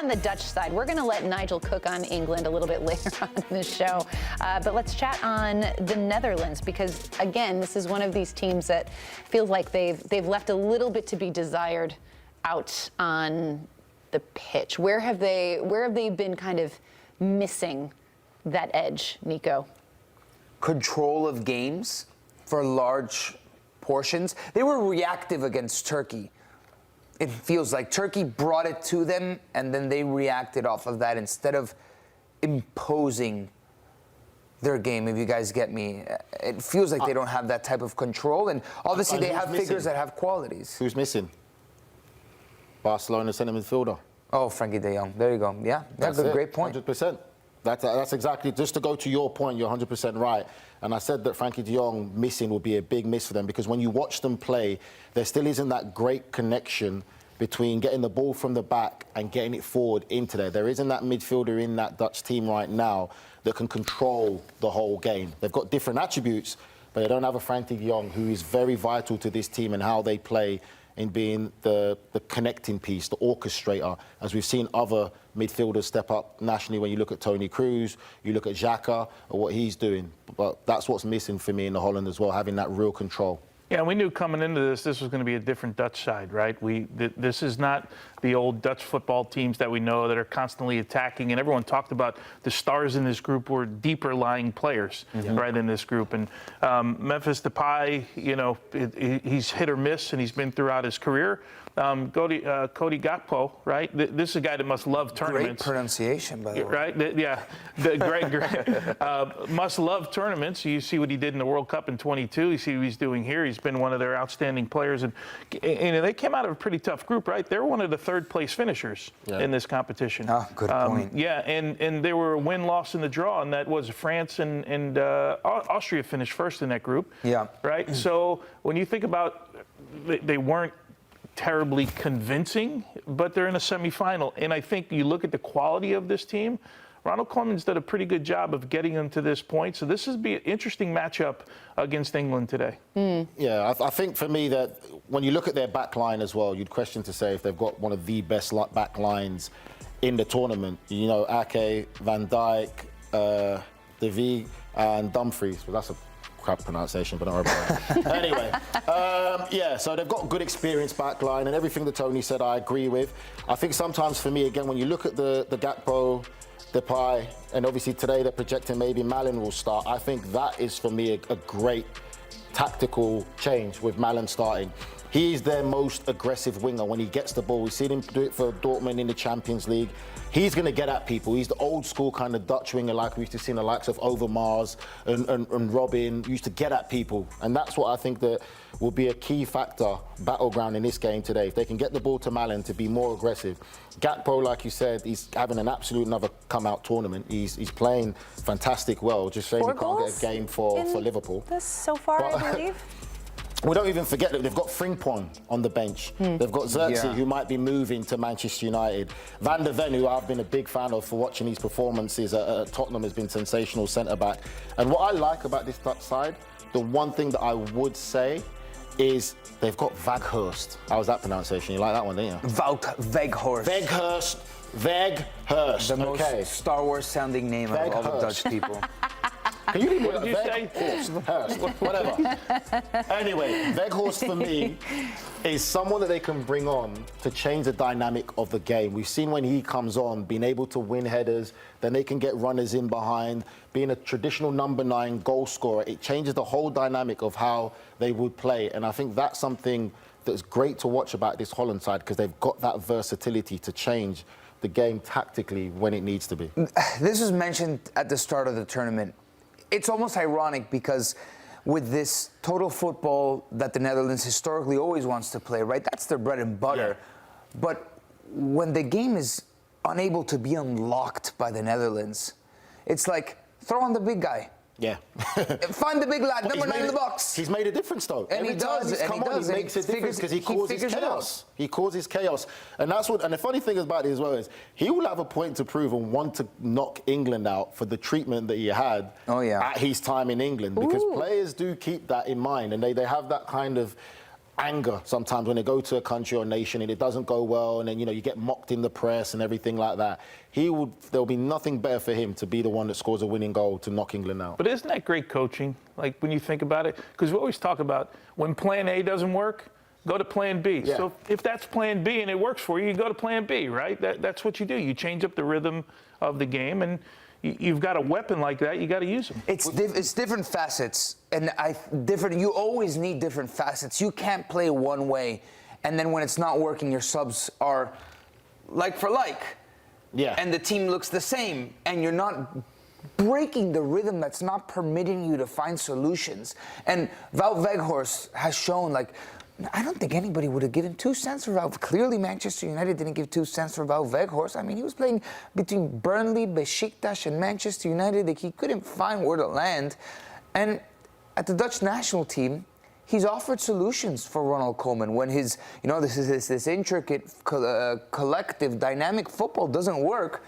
on the Dutch side. We're going to let Nigel cook on England a little bit later on in the show. But let's chat on the Netherlands, because, again, this is one of these teams that feels like they've left a little bit to be desired out on the pitch. Where have they been kind of missing that edge, Nico? Control of games for large portions. They were reactive against Turkey. It feels like Turkey brought it to them, and then they reacted off of that instead of imposing their game, if you guys get me. It feels like they don't have that type of control, and obviously they have figures that have qualities. Who's missing? Barcelona centre midfielder. Oh, Frankie de Jong. There you go. Yeah, that's a great point. 100%. That's exactly, just to go to your point, you're 100% right. And I said that Frankie de Jong missing would be a big miss for them, because when you watch them play, there still isn't that great connection between getting the ball from the back and getting it forward into there. There isn't that midfielder in that Dutch team right now that can control the whole game. They've got different attributes, but they don't have a Frankie de Jong who is very vital to this team and how they play in being the connecting piece, the orchestrator, as we've seen other midfielders step up nationally. When you look at Toni Kroos, you look at Xhaka, or what he's doing. But that's what's missing for me in the Holland as well, having that real control. Yeah, we knew coming into this was going to be a different Dutch side, right? This is not the old Dutch football teams that we know that are constantly attacking. And everyone talked about the stars in this group were deeper lying players, right, in this group. And Memphis Depay, you know, he's hit or miss, and he's been throughout his career. Cody Gakpo, right? This is a guy that must love tournaments. Great pronunciation, by the way. Right? Yeah, great. Must love tournaments. You see what he did in the World Cup in 22. You see what he's doing here. He's been one of their outstanding players. And they came out of a pretty tough group, right? They were one of the third-place finishers in this competition. Oh, good point. Yeah, and they were a win-loss in the draw, and that was France and Austria finished first in that group. Yeah. Right? So when you think about they weren't terribly convincing, but they're in a semifinal. And I think you look at the quality of this team, Ronald Koeman's done a pretty good job of getting them to this point. So this would be an interesting matchup against England today. Yeah, I think for me that when you look at their back line as well, you'd question to say if they've got one of the best back lines in the tournament. You know, Ake, Van Dijk, De Vrij, and Dumfries. Well, that's a crap pronunciation, but don't worry about that. Anyway, yeah, so they've got good experience backline, and everything that Tony said I agree with. I think sometimes for me, again, when you look at the Gakpo, Depay, and obviously today they're projecting maybe Malen will start, I think that is for me a great tactical change with Malen starting. He's their most aggressive winger when he gets the ball. We've seen him do it for Dortmund in the Champions League. He's going to get at people. He's the old school kind of Dutch winger like we used to see in the likes of Overmars and Robin. Used to get at people. And that's what I think that will be a key factor, battleground in this game today. If they can get the ball to Malen to be more aggressive. Gakpo, like you said, he's having an absolute another come-out tournament. He's playing fantastic well. Just saying he can't get a game for Liverpool. This so far, I believe. We don't even forget that they've got Frimpong on the bench. They've got Xerxes, who might be moving to Manchester United. Van der Ven, who I've been a big fan of for watching his performances at Tottenham, has been sensational centre-back. And what I like about this Dutch side, the one thing that I would say is they've got Weghorst. How's that pronunciation? You like that one, didn't you? Wout Weghorst. Weghorst. The most Star Wars sounding name of all the Dutch people. Can you read what did you say? Hurst, whatever. Anyway, Weghorst for me is someone that they can bring on to change the dynamic of the game. We've seen when he comes on, being able to win headers, then they can get runners in behind, being a traditional number 9 goal scorer. It changes the whole dynamic of how they would play. And I think that's something that's great to watch about this Holland side, because they've got that versatility to change the game tactically when it needs to be. This was mentioned at the start of the tournament. It's almost ironic because with this total football that the Netherlands historically always wants to play, right? That's their bread and butter. Yeah. But when the game is unable to be unlocked by the Netherlands, it's like, throw on the big guy. Yeah. Find the big lad, number 9 in the box. He's made a difference, though. And he does. He makes a difference because he causes chaos. He causes chaos. And that's what. And the funny thing about it as well is he will have a point to prove and want to knock England out for the treatment that he had at his time in England. Because players do keep that in mind, and they have that kind of anger sometimes when they go to a country or nation and it doesn't go well, and then you get mocked in the press and everything like that. There'll be nothing better for him to be the one that scores a winning goal to knock England out. But isn't that great coaching? Like when you think about it, because we always talk about when Plan A doesn't work, go to Plan B. Yeah. So if that's Plan B and it works for you, you go to Plan B, right? That's what you do. You change up the rhythm of the game, and you've got a weapon like that. You got to use them. It's different facets, and you always need different facets. You can't play one way, and then when it's not working, your subs are like for like. Yeah. And the team looks the same, and you're not breaking the rhythm that's not permitting you to find solutions. And Wout Weghorst has shown, I don't think anybody would have given 2 cents for Wout. Clearly, Manchester United didn't give 2 cents for Wout Weghorst. I mean, he was playing between Burnley, Besiktas, and Manchester United. He couldn't find where to land. And at the Dutch national team, he's offered solutions for Ronald Koeman when this intricate, collective, dynamic football doesn't work.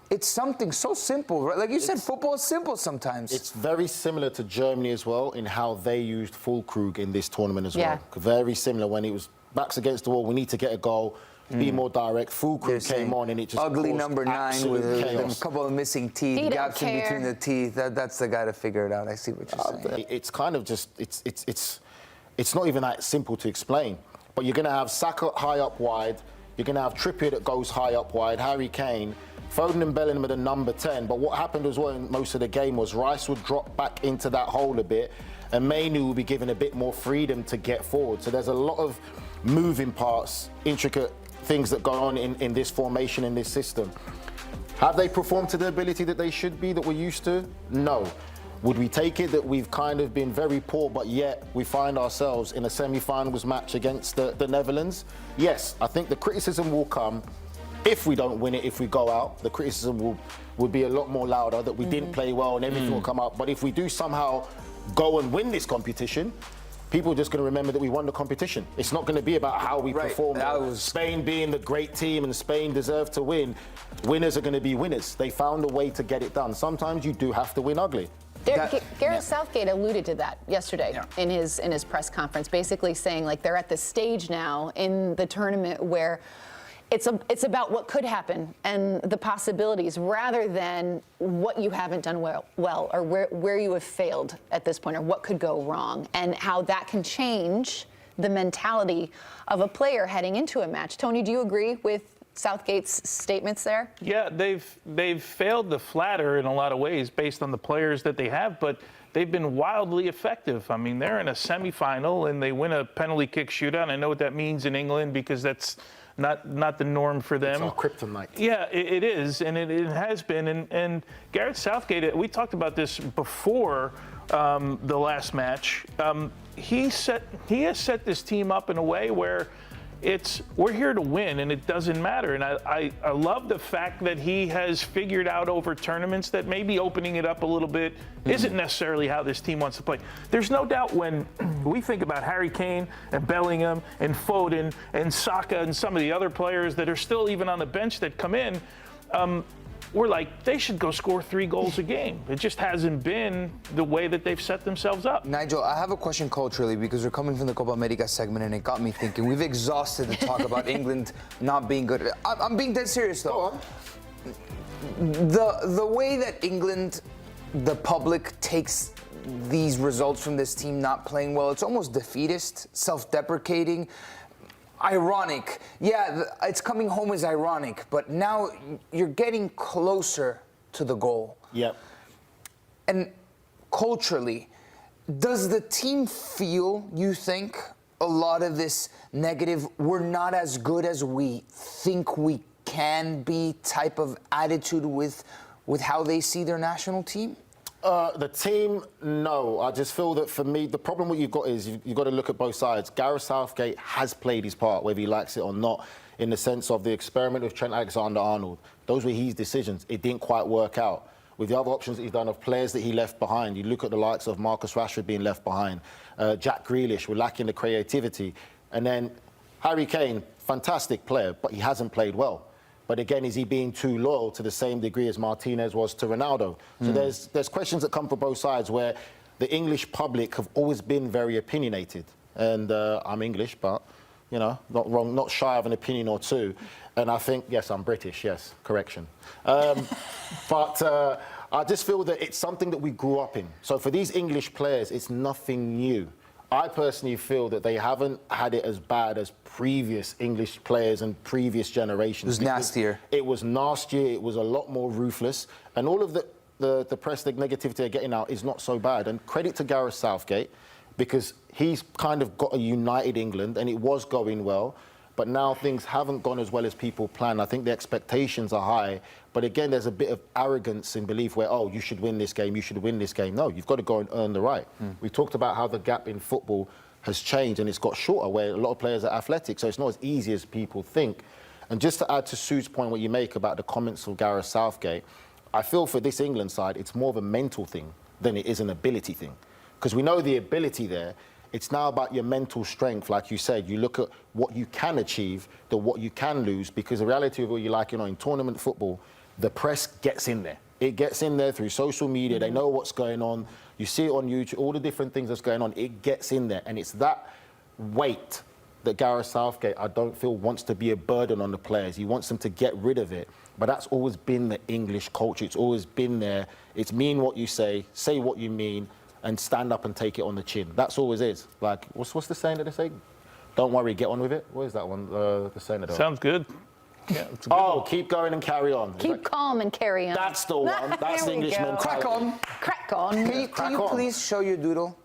It's something so simple, right? Like you said, football is simple sometimes. It's very similar to Germany as well in how they used Füllkrug in this tournament as Yeah. well. Very similar when it was backs against the wall, we need to get a goal, be more direct. Füllkrug came on and it just ugly caused number 9 with chaos. a couple of missing teeth, He don't gaps in care. between the teeth. That's the guy to figure it out. I see what you're saying. It's kind of just, it's not even that simple to explain. But you're going to have Saka high up wide, you're going to have Trippier that goes high up wide, Harry Kane, Foden and Bellingham at the number 10. But what happened as well in most of the game was Rice would drop back into that hole a bit, and Mainu will be given a bit more freedom to get forward. So there's a lot of moving parts, intricate things that go on in this formation, in this system. Have they performed to the ability that they should be, that we're used to? No. Would we take it that we've kind of been very poor, but yet we find ourselves in a semi-finals match against the Netherlands? Yes, I think the criticism will come if we don't win it, if we go out. The criticism will be a lot more louder, that we didn't play well and everything will come up. But if we do somehow go and win this competition, people are just going to remember that we won the competition. It's not going to be about how we performed. Spain being the great team and Spain deserved to win. Winners are going to be winners. They found a way to get it done. Sometimes you do have to win ugly. Gareth Southgate alluded to that yesterday in his press conference, basically saying they're at the stage now in the tournament where it's about what could happen and the possibilities rather than what you haven't done well or where you have failed at this point or what could go wrong, and how that can change the mentality of a player heading into a match. Tony, do you agree with Southgate's statements there? Yeah, they've failed to flatter in a lot of ways based on the players that they have, but they've been wildly effective. I mean, they're in a semifinal and they win a penalty kick shootout. I know what that means in England because that's not the norm for them. It's our kryptonite. Yeah, it is, and it has been. And Gareth Southgate, we talked about this before the last match. He has set this team up in a way where we're here to win, and it doesn't matter. And I love the fact that he has figured out over tournaments that maybe opening it up a little bit isn't necessarily how this team wants to play. There's no doubt when we think about Harry Kane and Bellingham and Foden and Saka and some of the other players that are still even on the bench that come in, we're like, they should go score 3 goals a game. It just hasn't been the way that they've set themselves up. Nigel, I have a question culturally because we're coming from the Copa America segment and it got me thinking. We've exhausted the talk about England not being good. I'm being dead serious though. The way that England, the public takes these results from this team not playing well, it's almost defeatist, self-deprecating. Ironic. Yeah, it's coming home as ironic, but now you're getting closer to the goal. Yep. And culturally, does the team feel, you think, a lot of this negative, we're not as good as we think we can be type of attitude with how they see their national team? The team, no. I just feel that for me, the problem what you've got is you've got to look at both sides. Gareth Southgate has played his part, whether he likes it or not, in the sense of the experiment with Trent Alexander-Arnold. Those were his decisions. It didn't quite work out. With the other options that he's done of players that he left behind, you look at the likes of Marcus Rashford being left behind, Jack Grealish, we're lacking the creativity. And then Harry Kane, fantastic player, but he hasn't played well. But again, is he being too loyal to the same degree as Martinez was to Ronaldo? So there's questions that come from both sides where the English public have always been very opinionated. and I'm English, but, you know, not wrong, not shy of an opinion or two. And I think, yes, I'm British, yes, correction. But I just feel that it's something that we grew up in. So for these English players, it's nothing new. I personally feel that they haven't had it as bad as previous English players and previous generations. It was nastier. It was nastier, it was a lot more ruthless, and all of the press, the negativity they're getting out is not so bad. And credit to Gareth Southgate, because he's kind of got a united England, and it was going well, but now things haven't gone as well as people planned. I think the expectations are high, but again, there's a bit of arrogance in belief where, oh, you should win this game, you should win this game. No, you've got to go and earn the right. We talked about how the gap in football has changed, and it's got shorter, where a lot of players are athletic, so it's not as easy as people think. And just to add to Sue's point, what you make about the comments of Gareth Southgate, I feel for this England side, it's more of a mental thing than it is an ability thing. Because we know the ability there, it's now about your mental strength. Like you said, you look at what you can achieve than what you can lose, because the reality of what you like, you know, in tournament football, the press gets in there. It gets in there through social media. They know what's going on. You see it on YouTube, all the different things that's going on. It gets in there. And it's that weight that Gareth Southgate, I don't feel, wants to be a burden on the players. He wants them to get rid of it. But that's always been the English culture. It's always been there. It's mean what you say what you mean, and stand up and take it on the chin. That's always is. Like, what's the saying that they say? Don't worry, get on with it. What is that one? The saying that. Sounds good. Yeah, it's a good Oh, one. keep going and carry on. Keep calm and carry on. That's the one. That's There we English go. mentality. Crack on. Crack on. Can you on. please show your doodle?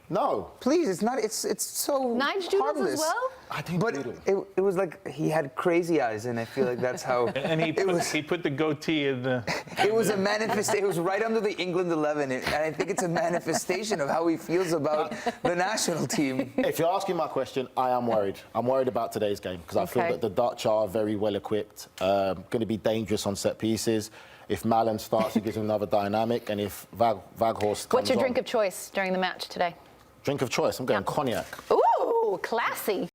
No. Please, it's not. It's so Nige doodles harmless. as well? I didn't But doodle. it was like he had crazy eyes, and I feel like that's how. And he put the goatee in the. It was a manifestation. It was right under the England 11, and I think it's a manifestation of how he feels about the national team. If you're asking my question, I am worried. I'm worried about today's game, because I feel Okay. that the Dutch are very well equipped, going to be dangerous on set pieces. If Malen starts, it gives him another dynamic, and if Vaghorst comes What's your on, drink of choice during the match today? drink of choice, I'm going cognac. Ooh, classy.